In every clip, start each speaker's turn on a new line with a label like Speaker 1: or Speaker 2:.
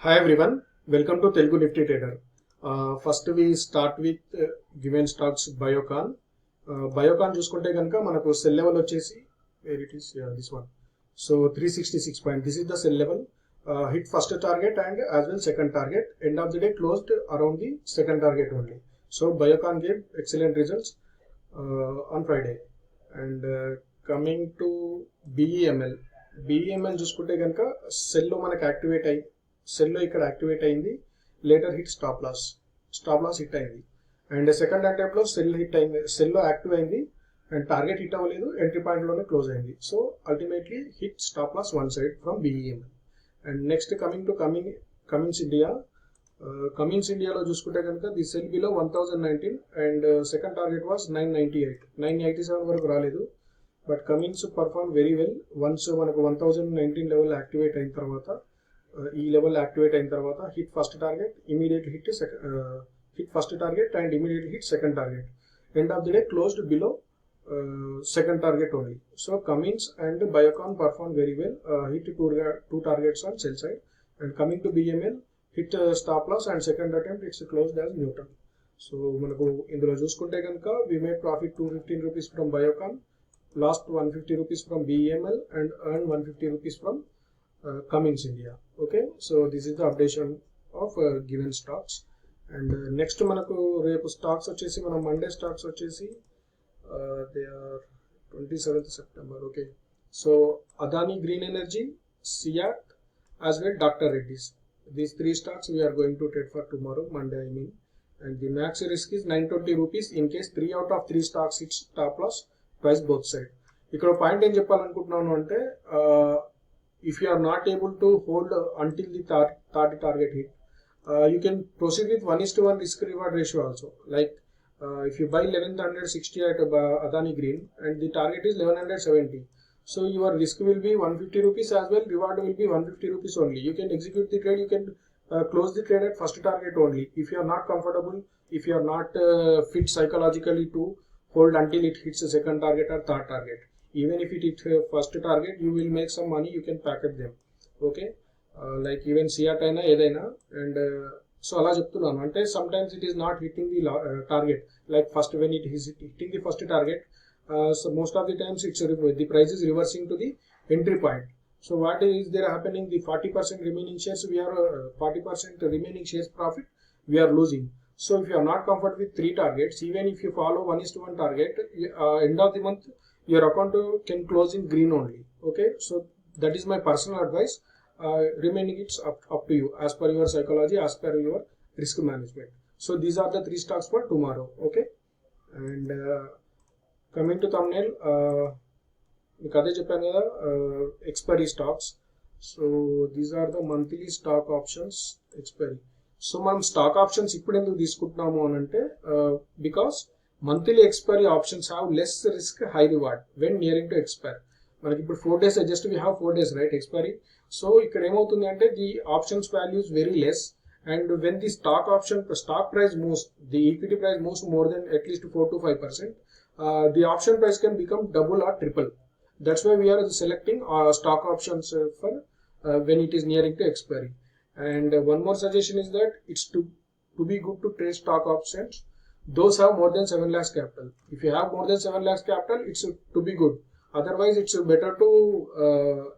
Speaker 1: Hi everyone, welcome to Telugu Nifty Trader. First we start with given stocks Biocon. Biocon చూసుకుంటే కనుక మనకు cell level వచ్చేసి where it is, yeah, this one. So 366 point. This is the sell level. Hit first target and as well second target. End of the day closed around the second target only. So Biocon gave excellent results on Friday. And coming to BEML. BEML చూసుకుంటే కనుక cell లో మనకు activate అయ్యి సెల్లో ఇక్కడ activate అయింది. Later hit stop loss hit అయింది. And second attempt లో సెల్ హిట్ అయింది, సెల్లో యాక్టివ్ అయింది అండ్ టార్గెట్ హిట్ అవ్వలేదు, ఎంట్రీ పాయింట్ లోనే క్లోజ్ అయింది. So ultimately hit stop loss one side from BEML. And next coming to Cummins India. Cummins ఇండియాలో చూసుకుంటే కనుక the sell below 1019 and second target was 987 వరకు రాలేదు. But Cummins perform very well. Once మనకు 1019 level activate అయిన తర్వాత, ఈ level activate అయిన తర్వాత hit first target, immediately hit first target and immediately hit second target. End of the day closed below second target only. So Cummins and Biocon performed very well. Hit two targets on sell side. And coming to BML, hit stop loss and second attempt it's closed as neutral. So మనకు ఇందులో చూసుకుంటే కనుక we made profit 215 rupees from Biocon, lost 150 rupees from BML and earned 150 rupees from Cummins India. Okay, so this is the updation of given stocks. And next మనకు రేపు stocks వచ్చేసి మనం Monday stocks వచ్చేసి they are 27th September. Okay, so Adani Green Energy, SIAT as well Dr. Reddy's. These three stocks we are going to trade for tomorrow, Monday I mean. And the max risk is 920 rupees in case 3 out of 3 stocks hits stop loss price both side. ఇక్కడ point ఏం చెప్పాలనుకుంటున్నాను అంటే, if you are not able to hold until the target hit, you can proceed with 1:1 risk reward ratio also. Like if you buy 1160 at Adani Green and the target is 1170, so your risk will be 150 rupees as well, reward will be 150 rupees only. You can execute the trade, you can close the trade at first target only. If you are not comfortable, if you are not fit psychologically to hold until it hits the second target or third target, even if it hits first target, you will make some money, you can packet them. Okay, like even CIAT అయినా ఏదైనా. And so అలా చెప్తున్నాను అంటే some times it is not hitting the target. Like first when it is hitting the first target, so most of the times it's the price is reversing to the entry point. So what is there happening? The 40% remaining shares, we are 40% remaining shares profit we are losing. So if you are not comfortable with 3 targets, even if you follow 1:1 target, end of the month your account can close in green only. Okay, so that is my personal advice. Remaining it's up to you as per your psychology, as per your risk management. So these are the 3 stocks for tomorrow. Okay, and coming to thumbnail, మీకు అదే చెప్పాను కదా, expiry stocks. So these are the monthly stock options expiry. So మనం stock options ఇప్పుడు ఎందుకు తీసుకుంటున్నాము అని అంటే, because monthly expiry options have less risk, high reward when nearing to expire. మనకి ఇప్పుడు 4 days, just we have 4 days right expiry. So ఇక్కడ ఏమవుతుంది అంటే the options values very less, and when the stock price moves, the equity price moves more than at least 4 to 5%, the option price can become double or triple. That's why we are selecting stock options for when it is nearing to expiry. And one more suggestion is that it's to be good to trade stock options, those have more than 7 lakhs capital. If you have more than 7 lakhs capital, it's to be good. Otherwise it's better to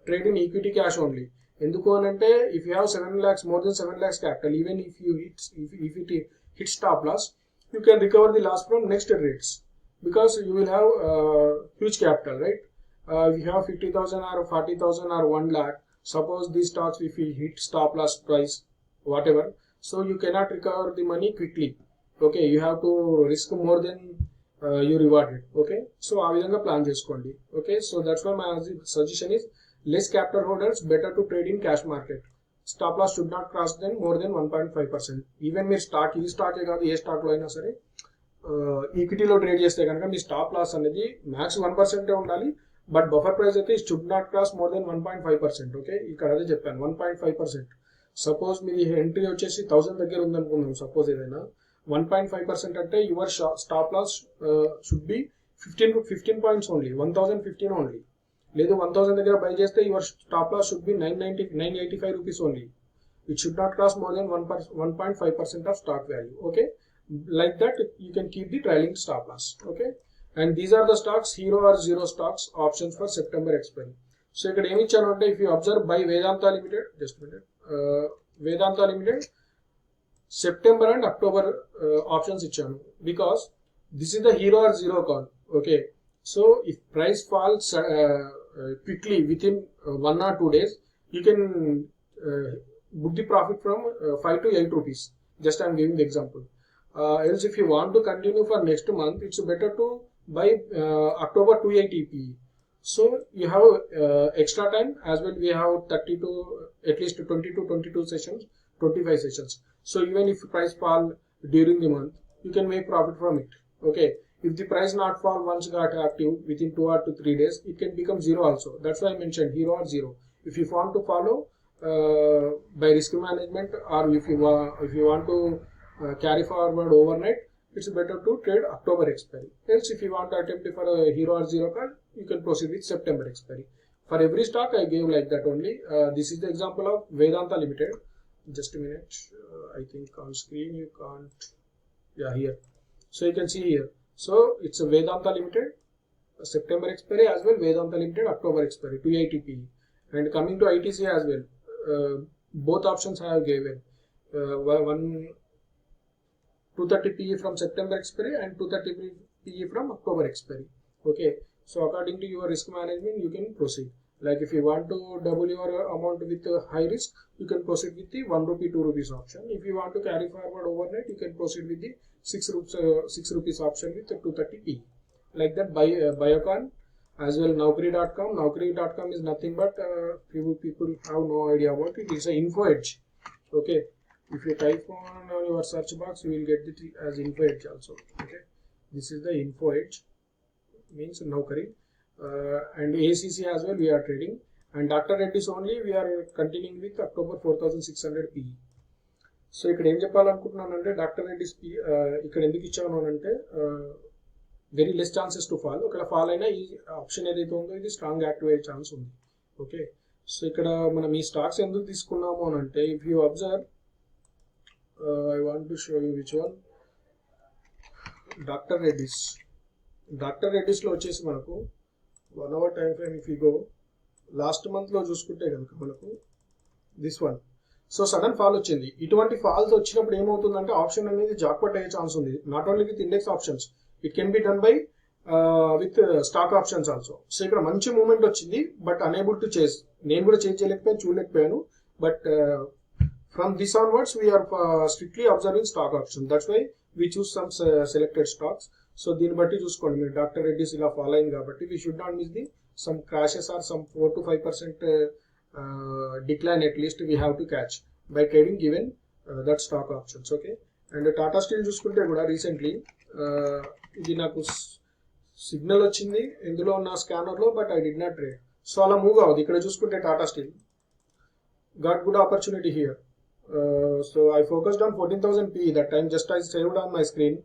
Speaker 1: trade in equity cash only. ఎందుకు అని అంటే, if you have 7 lakhs, more than 7 lakhs capital, even if it hits stop loss, you can recover the loss from next trades, because you will have huge capital, right? If you have 50,000 or 40,000 or 1 lakh, suppose these stocks if you hit stop loss price whatever, so you cannot recover the money quickly. Okay, you have to risk more than you rewarded. Okay, so ఆ విధంగా plan చేసుకోండి. Okay, so that's why my suggestion is less capital holders better to trade in cash market. Stop loss should not cross then more than 1.5%. Even మీరు ఈ స్టాకే కాదు, ఏ stock లో అయినా సరే ఈక్విటీలో trade చేస్తే కనుక మీ స్టాప్ లాస్ అనేది మ్యాక్స్ 1% ఉండాలి. బట్ బఫర్ ప్రైస్ అయితే should not cross more than 1.5%. Okay, ఇక్కడ అదే చెప్పాను 1.5%. సపోజ్ మీది ఎంట్రీ వచ్చేసి 1000 దగ్గర ఉందనుకుందాం, సపోజ్ ఏదైనా 1.5% అంటే your stop loss should be 15 points only, 1015 only. లేదు 1000 దగ్గర బై చేస్తే your stop loss should be 985 rupees only. It should not cross more than 1.5% of stock value. Okay, like that you can keep the trailing stop loss. Okay, and these are the stocks, hero or zero stocks options for September expiry. So ఇక్కడ ఏమి ఇచ్చాను అంటే, if you observe by Vedanta Limited, just a minute, Vedanta Limited September and October options ఇచ్చాను, because this is the hero or zero call. Okay, so if price falls quickly within 1 or 2 days, you can book the profit from 5 to 8 rupees. Just I am giving the example. Else if you want to continue for next month, it's better to buy October 280p. So you have extra time as well. We have 30 to at least 20 to 22 sessions, 25 sessions. So even if price fall during the month, you can make profit from it. Okay, if the price not fall once got active within 2 or 3 days, it can become zero also. That's why I mentioned hero or zero. If you want to follow by risk management, or if you want to carry forward overnight, it's better to trade October expiry. Else if you want to attempt for a hero or zero call, you can proceed with September expiry. For every stock I gave like that only. This is the example of Vedanta Limited. Just a minute, I think on screen you can't, yeah, here. So you can see here, so it's a Vedanta Limited September expiry as well, Vedanta Limited October expiry, 280p. And coming to ITC as well, both options I have given, one 230 PE from September expiry and 230 PE from October expiry. Okay, so according to your risk management, you can proceed. Like if you want to double your amount with high risk, you can proceed with the 1 rupee 2 rupees option. If you want to carry forward overnight, you can proceed with the 6 rupees option with 230 PE. Like that, Biocon as well, Naukri.com. Naukri.com is nothing but few people have no idea about it. It's a info edge. Okay, if you type on your search box, you will get it as info edge also. Okay, this is the info edge, means Naukri. And ACC as well we are trading, and Dr. Reddy's only we are continuing with October 4600 PE. So ఇక్కడ ఏం చెప్పాలనుకుంటున్నానంటే, doctor Reddy's ఇక్కడ ఎందుకు ఇచ్చాను అంటే, very less chances to fall. ఒకవేళ fall అయినా ఈ ఆప్షన్ ఏదైతే ఉందో ఇది స్ట్రాంగ్ యాక్టివ్ అయ్యే ఛాన్స్ ఉంది. ఓకే, సో ఇక్కడ మనం ఈ స్టాక్స్ ఎందుకు తీసుకున్నాము అని అంటే, if you observe, I want to show you which one. Doctor Reddy's, doctor రెడ్డిస్లో వచ్చేసి మనకు 1 hour time frame if you go, last మంత్లో చూసుకుంటే కనుక మనకు this one. So sudden fall వచ్చింది. ఇటువంటి ఫాల్స్ వచ్చినప్పుడు ఏమవుతుందంటే, ఆప్షన్ అనేది జాక్పాట్ అయ్యే ఛాన్స్ ఉంది. Not only with index options, it can be done by with stock options also. So ఇక్కడ మంచి మూమెంట్ వచ్చింది, బట్ అనేబుల్ టు చేజ్. నేను కూడా చేంజ్ చేయలేకపోయాను, చూడలేకపోయాను. But from this onwards we are strictly observing stock option. That's why we choose some selected stocks. So దీన్ని బట్టి చూసుకోండి మీరు, డాక్టర్ రెడ్డిస్ ఇలా ఫాలో అయింది కాబట్టి we should not miss the some crashes or some 4 to 5% decline at least we have to catch by trading given that stock options. Okay, and Tata Steel చూసుకుంటే కూడా recently ఇది నాకు సిగ్నల్ వచ్చింది ఇందులో ఉన్న స్కానర్లో, but I did not trade. So అలా move అవుతుంది. ఇక్కడ చూసుకుంటే Tata Steel got good opportunity here. So I focused on 14,000 PE that time. Just I saved on my screen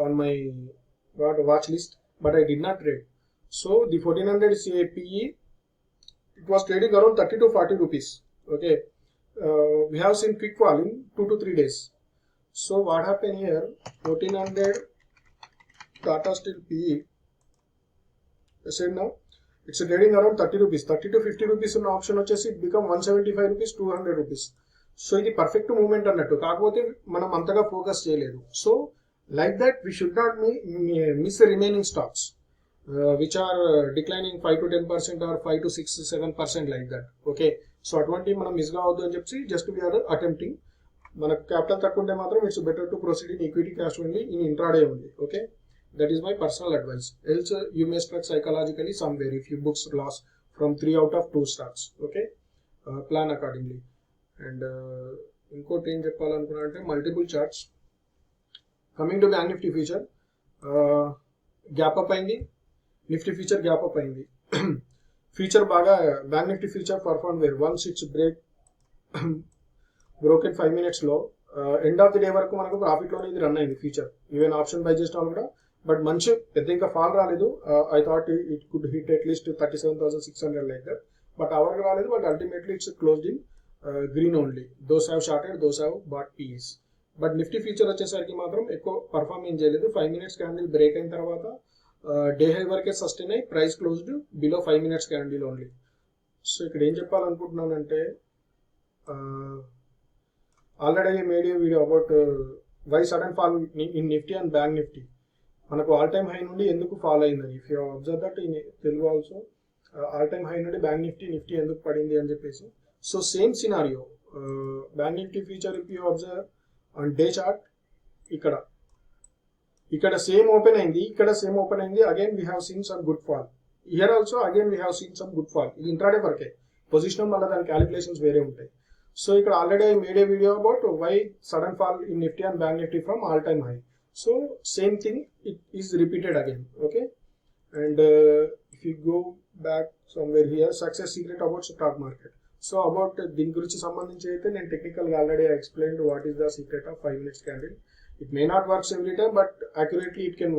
Speaker 1: on my watch list, but I did not trade. So the 1400 PE, it was trading around 30 to 40 rupees. Okay, we have seen quick fall in 2 to 3 days. So what happened here? 1400 Tata Steel PE. I said now it's trading around 30 rupees. 30 to 50 rupees ఉన్న option వచ్చేసి it become 175 rupees, 200 rupees. So ఇది perfect movement అన్నట్టు, కాకపోతే మనం అంతగా focus చేయలేదు. So like that we should not miss remaining stocks which are declining 5 to 10% or 5 to 6 to 7% like that. Okay, so అటువంటివి మనం మిస్ కావద్దు అని చెప్పి జస్ట్ వీఆర్ అటెంప్టింగ్. మనకు క్యాపిటల్ తక్కువ ఉంటే మాత్రం it's better to proceed in equity cash only, in intraday only. Okay, that is my personal advice. Else you may struck psychologically somewhere if you books loss from 3 out of 2 stocks. Okay, plan accordingly. And ఇంకోటి ఏం చెప్పాలనుకున్నా అంటే, multiple charts. Coming to Bank Nifty future, gap up అయింది. Nifty future gap up అయింది. Future బాగా, Bank Nifty future perform where once it's broken 5 minutes లో end of the day వరకు మనకు ప్రాఫిట్ లోనే ఇది రన్ అయింది ఫ్యూచర్. ఈవెన్ ఆప్షన్ బై చేసిన వాళ్ళు కూడా, బట్ మంచి పెద్ద ఇంకా ఫాల్ రాలేదు. I thought it could hit at least 37,600 like that, but అవర్కి రాలేదు. But ultimately it's closed in green only. Those have shorted, those have bought piece. But Nifty future వచ్చేసరికి మాత్రం ఎక్కువ పర్ఫార్మ్ ఏం చేయలేదు. 5 minutes క్యాండిల్ బ్రేక్ అయిన తర్వాత డే హై వరకే సస్టైన్ అయ్యి price closed below 5 minutes candle only. So ఇక్కడ ఏం చెప్పాలనుకుంటున్నానంటే, already I made a video about why sudden fall in Nifty and bank Nifty. మనకు ఆల్ టైమ్ హై నుండి ఎందుకు ఫాల్ అయిందని. If you observe that in Telugu also, all time high నుండి bank Nifty ఎందుకు పడింది అని చెప్పేసి. So same scenario, bank Nifty future if you observe on day chart, ఇక్కడ సేమ్ ఓపెన్ అయింది, ఇక్కడ సేమ్ ఓపెన్ అయింది. Again we have seen some good fall. Here also again we have seen some good fall. ఇది intraday వరకే, position వల్ల దాని calculations వేరే ఉంటాయి. సో ఇక్కడ already I made a video about why sudden fall in Nifty and bank Nifty from all time high. So same thing, it is repeated again. Okay, and if you go back somewhere here, success secret about stock market. So about దీని గురించి సంబంధించి అయితే నేను technical గా already explained what is the secret of 5 minutes candle. It may not works every time, but accurately it can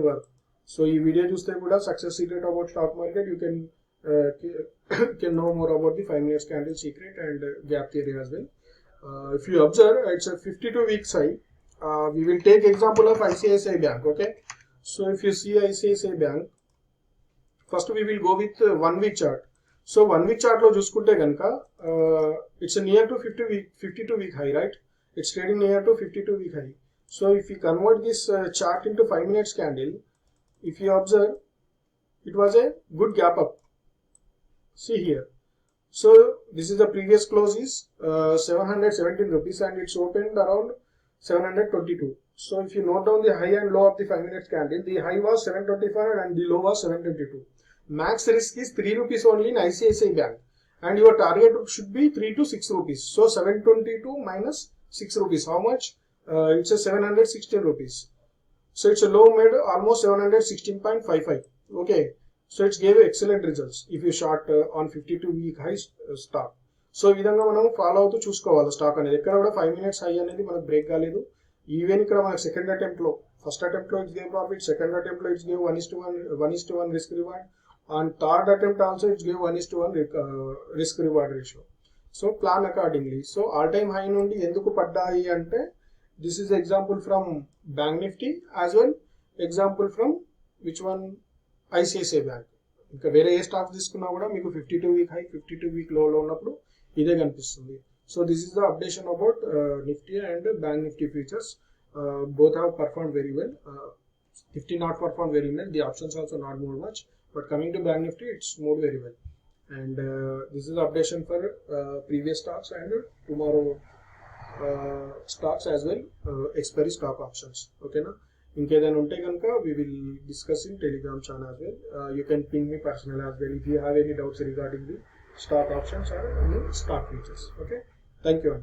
Speaker 1: work. So ఈ video చూస్తే కూడా success secret about stock market you can know more about the 5 minutes candle secret and gap theory as well. If you observe, it's a 52 weeks high. We will take example of ICICI Bank. Okay, so if you see ICICI Bank, first we will go with 1 week chart. So 1 week chart lo chusukunte ganaka it's a near to 52 week high, right? It's trading near to 52 week high. So if you convert this chart into 5 minutes candle, if you observe, it was a good gap up. See here, so this is the previous close is 717 rupees and it's opened around 722. So if you note down the high and low of the 5 minutes candle, the high was 725 and the low was 722. Max risk is 3 rupees only in ICICI Bank, and your target should be 3 to 6 rupees. So 722 minus 6 rupees, how much? It's a 716 rupees. So it's a low made almost 716.55. Okay, so it gave excellent results if you short on 52 week high stock. So ఈ విధంగా మనం follow అవుతూ చూసుకోవాలి stock అనేది. ఎక్కడ కూడా 5 minutes high అనేది మనకు బ్రేక్ కాలేదు. ఈవెన్ ఇక్కడ మనకు సెకండ్ అటెంప్ట్ లో, ఫస్ట్ అటెంప్ట్ లో it's gave profit, second attempt లో it's gave 1:1 risk reward, and third attempt also it's gave 1:1 risk reward ratio. So plan accordingly. So all time high నుండి ఎందుకు పడ్డాయి అంటే, this is example from bank Nifty as well, example from which one, ICICI bank. ఇంకా వేరే ఏ stocks తీసుకున్నా కూడా మీకు 52 week high, 52 week లోలో ఉన్నప్పుడు ఇదే కనిపిస్తుంది. So this is the updation about Nifty and bank Nifty futures. Both have perform very well. Nifty not perform very well, the options also not move much, but coming to Bank Nifty it's move very well. And this is updation for previous stocks and tomorrow stocks as well, expiry stock options. ఓకేనా, ఇంకేదైనా ఉంటే కనుక we will discuss in Telegram channel as well. You can ping me personal as well if you have any doubts regarding the stock options or any stock features. Okay, thank you.